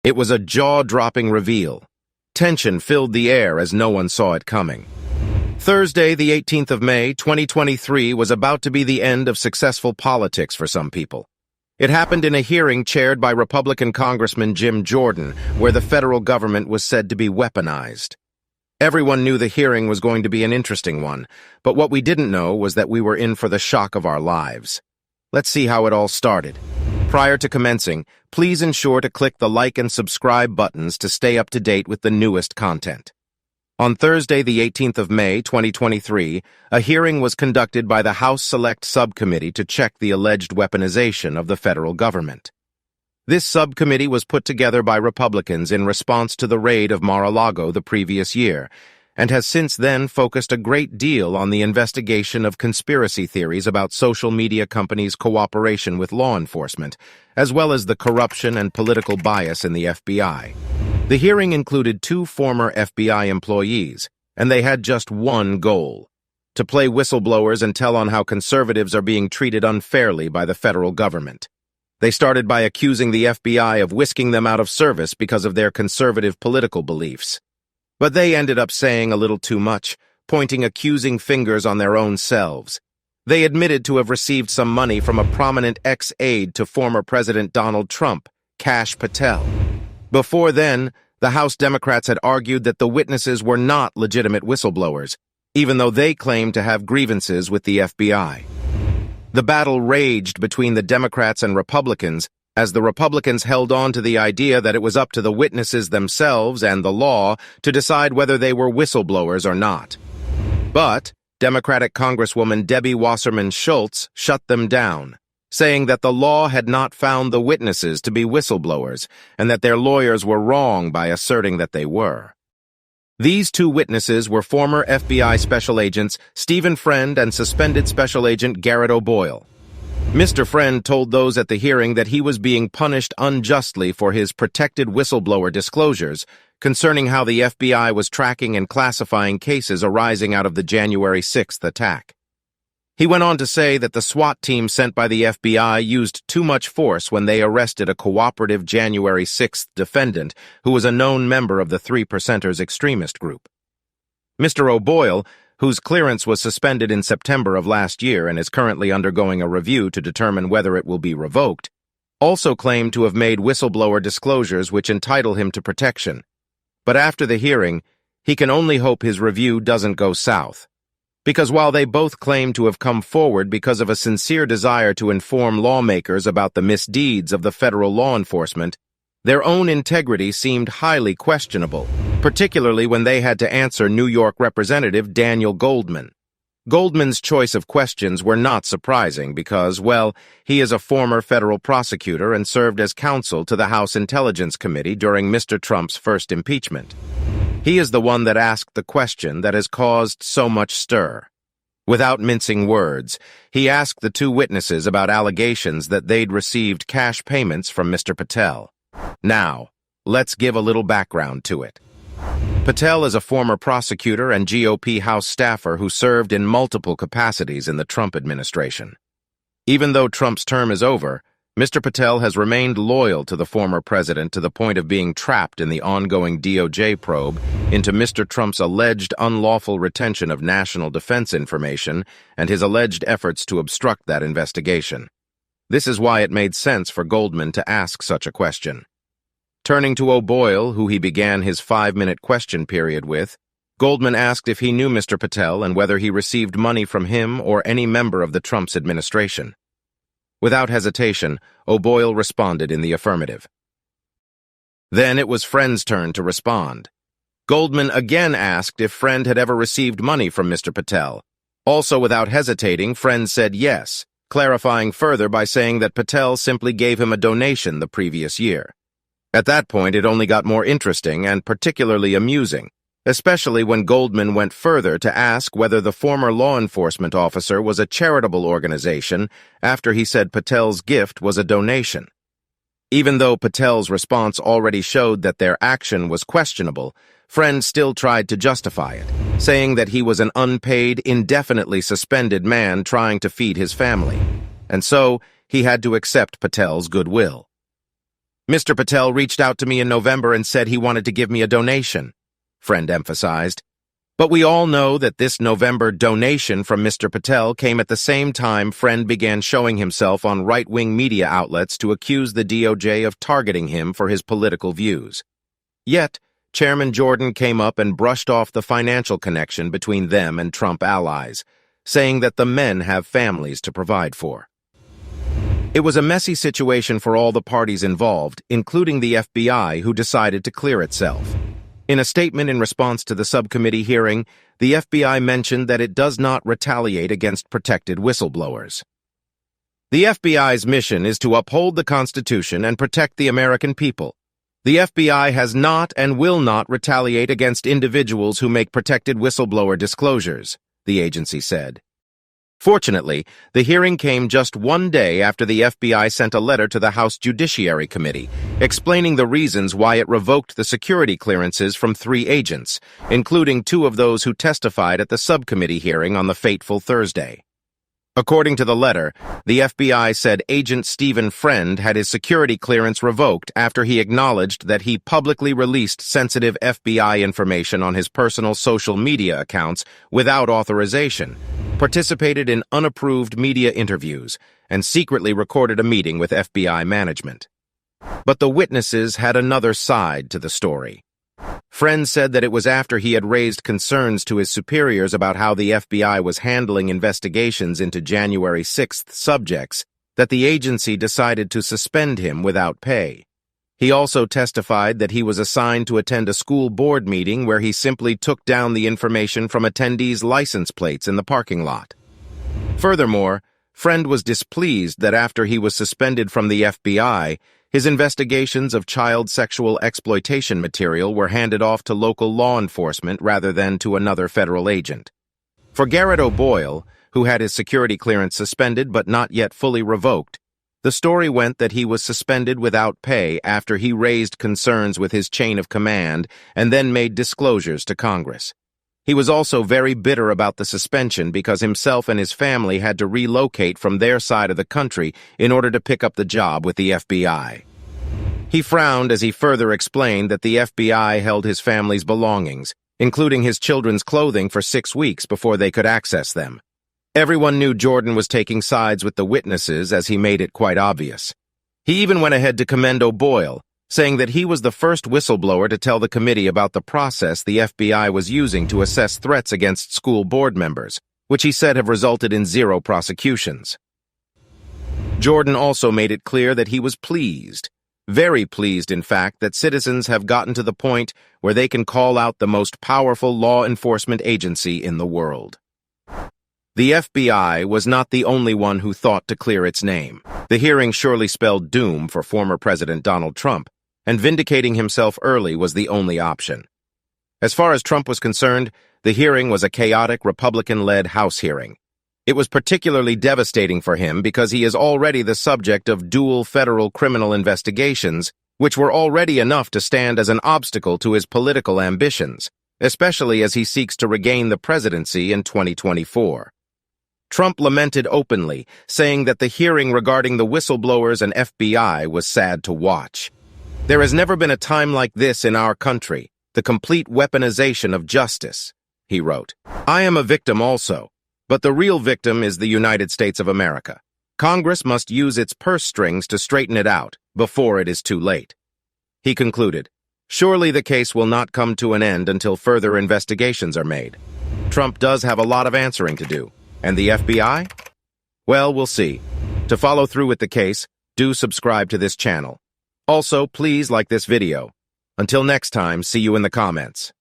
It was a jaw-dropping reveal. Tension filled the air as no one saw it coming. Thursday, the 18th of May, 2023, was about to be the end of successful politics for some people. It happened in a hearing chaired by Republican Congressman Jim Jordan, where the federal government was said to be weaponized. Everyone knew the hearing was going to be an interesting one, but what we didn't know was that we were in for the shock of our lives. Let's see how it all started. Prior to commencing, please ensure to click the like and subscribe buttons to stay up to date with the newest content. On Thursday, the 18th of May, 2023, a hearing was conducted by the House Select Subcommittee to check the alleged weaponization of the federal government. This subcommittee was put together by Republicans in response to the raid of Mar-a-Lago the previous year, and has since then focused a great deal on the investigation of conspiracy theories about social media companies' cooperation with law enforcement, as well as the corruption and political bias in the FBI. The hearing included 2 former FBI employees, and they had just one goal: to play whistleblowers and tell on how conservatives are being treated unfairly by the federal government. They started by accusing the FBI of whisking them out of service because of their conservative political beliefs. But they ended up saying a little too much, pointing accusing fingers on their own selves. They admitted to have received some money from a prominent ex-aide to former President Donald Trump, Kash Patel. Before then, the House Democrats had argued that the witnesses were not legitimate whistleblowers, even though they claimed to have grievances with the FBI. The battle raged between the Democrats and Republicans as the Republicans held on to the idea that it was up to the witnesses themselves and the law to decide whether they were whistleblowers or not. But Democratic Congresswoman Debbie Wasserman Schultz shut them down, saying that the law had not found the witnesses to be whistleblowers and that their lawyers were wrong by asserting that they were. These 2 witnesses were former FBI Special Agents Stephen Friend and suspended Special Agent Garrett O'Boyle. Mr. Friend told those at the hearing that he was being punished unjustly for his protected whistleblower disclosures concerning how the FBI was tracking and classifying cases arising out of the January 6th attack. He went on to say that the SWAT team sent by the FBI used too much force when they arrested a cooperative January 6th defendant who was a known member of the 3%ers extremist group. Mr. O'Boyle, whose clearance was suspended in September of last year and is currently undergoing a review to determine whether it will be revoked, also claimed to have made whistleblower disclosures which entitle him to protection. But after the hearing, he can only hope his review doesn't go south. Because while they both claim to have come forward because of a sincere desire to inform lawmakers about the misdeeds of the federal law enforcement, their own integrity seemed highly questionable, particularly when they had to answer New York Representative Daniel Goldman. Goldman's choice of questions were not surprising because, well, he is a former federal prosecutor and served as counsel to the House Intelligence Committee during Mr. Trump's first impeachment. He is the one that asked the question that has caused so much stir. Without mincing words, he asked the 2 witnesses about allegations that they'd received cash payments from Mr. Patel. Now, let's give a little background to it. Patel is a former prosecutor and GOP House staffer who served in multiple capacities in the Trump administration. Even though Trump's term is over, Mr. Patel has remained loyal to the former president to the point of being trapped in the ongoing DOJ probe into Mr. Trump's alleged unlawful retention of national defense information and his alleged efforts to obstruct that investigation. This is why it made sense for Goldman to ask such a question. Turning to O'Boyle, who he began his 5-minute question period with, Goldman asked if he knew Mr. Patel and whether he received money from him or any member of the Trump's administration. Without hesitation, O'Boyle responded in the affirmative. Then it was Friend's turn to respond. Goldman again asked if Friend had ever received money from Mr. Patel. Also without hesitating, Friend said yes, clarifying further by saying that Patel simply gave him a donation the previous year. At that point, it only got more interesting and particularly amusing, especially when Goldman went further to ask whether the former law enforcement officer was a charitable organization after he said Patel's gift was a donation. Even though Patel's response already showed that their action was questionable, Friend still tried to justify it, saying that he was an unpaid, indefinitely suspended man trying to feed his family, and so he had to accept Patel's goodwill. Mr. Patel reached out to me in November and said he wanted to give me a donation, Friend emphasized. But we all know that this November donation from Mr. Patel came at the same time Friend began showing himself on right-wing media outlets to accuse the DOJ of targeting him for his political views. Yet, Chairman Jordan came up and brushed off the financial connection between them and Trump allies, saying that the men have families to provide for. It was a messy situation for all the parties involved, including the FBI, who decided to clear itself. In a statement in response to the subcommittee hearing, the FBI mentioned that it does not retaliate against protected whistleblowers. The FBI's mission is to uphold the Constitution and protect the American people. The FBI has not and will not retaliate against individuals who make protected whistleblower disclosures, the agency said. Fortunately, the hearing came just one day after the FBI sent a letter to the House Judiciary Committee, explaining the reasons why it revoked the security clearances from 3 agents, including 2 of those who testified at the subcommittee hearing on the fateful Thursday. According to the letter, the FBI said Agent Stephen Friend had his security clearance revoked after he acknowledged that he publicly released sensitive FBI information on his personal social media accounts without authorization, participated in unapproved media interviews, and secretly recorded a meeting with FBI management. But the witnesses had another side to the story. Friend said that it was after he had raised concerns to his superiors about how the FBI was handling investigations into January 6th subjects that the agency decided to suspend him without pay. He also testified that he was assigned to attend a school board meeting where he simply took down the information from attendees' license plates in the parking lot. Furthermore, Friend was displeased that after he was suspended from the FBI, his investigations of child sexual exploitation material were handed off to local law enforcement rather than to another federal agent. For Garrett O'Boyle, who had his security clearance suspended but not yet fully revoked, the story went that he was suspended without pay after he raised concerns with his chain of command and then made disclosures to Congress. He was also very bitter about the suspension because himself and his family had to relocate from their side of the country in order to pick up the job with the FBI. He frowned as he further explained that the FBI held his family's belongings, including his children's clothing, for 6 weeks before they could access them. Everyone knew Jordan was taking sides with the witnesses, as he made it quite obvious. He even went ahead to commend O'Boyle, saying that he was the first whistleblower to tell the committee about the process the FBI was using to assess threats against school board members, which he said have resulted in 0 prosecutions. Jordan also made it clear that he was pleased, very pleased in fact, that citizens have gotten to the point where they can call out the most powerful law enforcement agency in the world. The FBI was not the only one who thought to clear its name. The hearing surely spelled doom for former President Donald Trump, and vindicating himself early was the only option. As far as Trump was concerned, the hearing was a chaotic Republican-led House hearing. It was particularly devastating for him because he is already the subject of dual federal criminal investigations, which were already enough to stand as an obstacle to his political ambitions, especially as he seeks to regain the presidency in 2024. Trump lamented openly, saying that the hearing regarding the whistleblowers and FBI was sad to watch. There has never been a time like this in our country, the complete weaponization of justice, he wrote. I am a victim also, but the real victim is the United States of America. Congress must use its purse strings to straighten it out before it is too late. He concluded, surely the case will not come to an end until further investigations are made. Trump does have a lot of answering to do. And the FBI? Well, we'll see. To follow through with the case, do subscribe to this channel. Also, please like this video. Until next time, see you in the comments.